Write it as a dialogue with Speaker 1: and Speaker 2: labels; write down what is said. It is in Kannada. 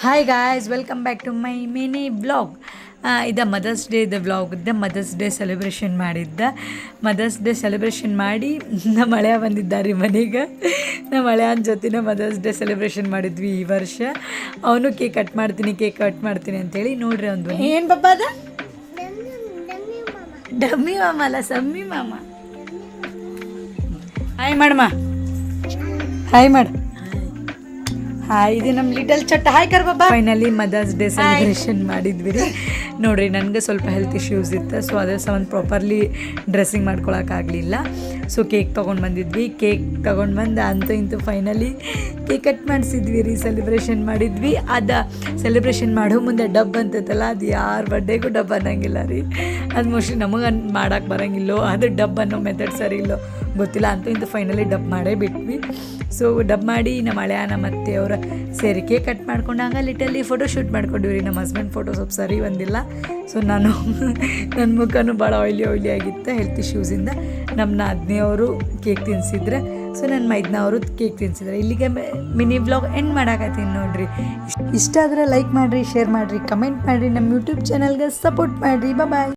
Speaker 1: Hi guys, welcome back to my mini blog. ಇದು ಮದರ್ಸ್ ಡೇದ ವ್ಲಾಗ್ ಇದ್ದ. ಮದರ್ಸ್ ಡೇ ಸೆಲೆಬ್ರೇಷನ್ ಮಾಡಿ ನಮ್ಮ ಹಳೆಯ ಬಂದಿದ್ದಾರೆ ಮನೆಗೆ. ನಮ್ಮ ಹಳೆಯನ ಜೊತೆನೇ ಮದರ್ಸ್ ಡೇ ಸೆಲೆಬ್ರೇಷನ್ ಮಾಡಿದ್ವಿ ಈ ವರ್ಷ. ಅವನು ಕೇಕ್ ಕಟ್ ಮಾಡ್ತೀನಿ ಅಂತೇಳಿ. ನೋಡ್ರಿ ಒಂದು ಏನು ಬಬ್ಬ ಅದ, ಡಮ್ಮಿ ಮಾಮ ಅಲ್ಲ, ಸಮ್ಮಿ ಮಾಮ. ಹಾಯ್ ಮಾಡಮ್ಮ, ಹಾಯ್ ಮಾಡು. ಹಾಯ್, ಇದು ನಮ್ಮ ಲಿಟಲ್ ಚಟ್ಟ. ಹಾಯ್ ಕರ್ ಬಾಬಾ. ಫೈನಲಿ ಮದರ್ಸ್ ಡೇ ಸೆಲೆಬ್ರೇಷನ್ ಮಾಡಿದ್ವಿ ರೀ. ನೋಡಿರಿ, ನನಗೆ ಸ್ವಲ್ಪ ಹೆಲ್ತ್ ಇಶ್ಯೂಸ್ ಇತ್ತು, ಸೊ ಅದ್ರ ಸಂಬಂಧ ಪ್ರಾಪರ್ಲಿ ಡ್ರೆಸ್ಸಿಂಗ್ ಮಾಡ್ಕೊಳಕ್ಕಾಗಲಿಲ್ಲ. ಸೊ ಕೇಕ್ ತೊಗೊಂಡು ಬಂದಿದ್ವಿ. ಕೇಕ್ ತೊಗೊಂಡು ಬಂದು ಅಂತೂ ಫೈನಲಿ ಕೇಕ್ ಕಟ್ ಮಾಡಿಸಿದ್ವಿ ರೀ, ಸೆಲೆಬ್ರೇಷನ್ ಮಾಡಿದ್ವಿ. ಅದು ಸೆಲೆಬ್ರೇಷನ್ ಮಾಡೋ ಮುಂದೆ ಡಬ್ ಅಂತೈತಲ್ಲ, ಅದು ಯಾರ ಬರ್ಡೇಗೂ ಡಬ್ ಅನ್ನಂಗಿಲ್ಲ ರೀ. ಅದು ಮೋಸ್ಟ್ಲಿ ನಮಗೆ ಮಾಡೋಕ್ಕೆ ಬರೋಂಗಿಲ್ಲೋ, ಅದು ಡಬ್ ಅನ್ನೋ ಮೆಥಡ್ ಸರಿ ಇಲ್ಲೋ ಗೊತ್ತಿಲ್ಲ. ಅಂತೂ ಫೈನಲಿ ಡಬ್ ಮಾಡೇ ಬಿಟ್ವಿ. ಸೊ ಡಬ್ ಮಾಡಿ ನಮ್ಮ ಹಳೆಯ ನಮ್ಮ ಅತ್ತೆಯವರ ಸೇರಿ ಕೇಕ್ ಕಟ್ ಮಾಡ್ಕೊಂಡಾಗ ಲಿಟಲ್ಲಿ ಫೋಟೋ ಶೂಟ್ ಮಾಡ್ಕೊಂಡ್ವಿ ರೀ. ನಮ್ಮ ಹಸ್ಬೆಂಡ್ ಫೋಟೋ ಸ್ವಲ್ಪ ಸರಿ ಬಂದಿಲ್ಲ. ಸೊ ನನ್ನ ಮುಖನೂ ಭಾಳ ಆಯ್ಲಿ ಆಗಿತ್ತು ಹೆಲ್ತ್ ಇಶ್ಯೂಸಿಂದ. ನಮ್ಮ ನಾದಿನಿಯವರು ಕೇಕ್ ತಿನ್ನಿಸಿದ್ರೆ, ಸೊ ನನ್ನ ಮೈದ್ನವರು ಕೇಕ್ ತಿನ್ನಿಸಿದ್ರೆ. ಇಲ್ಲಿಗೆ ಮಿನಿ ಬ್ಲಾಗ್ ಎಂಡ್ ಮಾಡಾಕತ್ತೀನಿ ನೋಡಿರಿ. ಇಷ್ಟ ಆದರೆ ಲೈಕ್ ಮಾಡಿರಿ, ಶೇರ್ ಮಾಡಿರಿ, ಕಮೆಂಟ್ ಮಾಡಿರಿ, ನಮ್ಮ ಯೂಟ್ಯೂಬ್ ಚಾನಲ್ಗೆ ಸಪೋರ್ಟ್ ಮಾಡಿರಿ. ಬಾಯ್.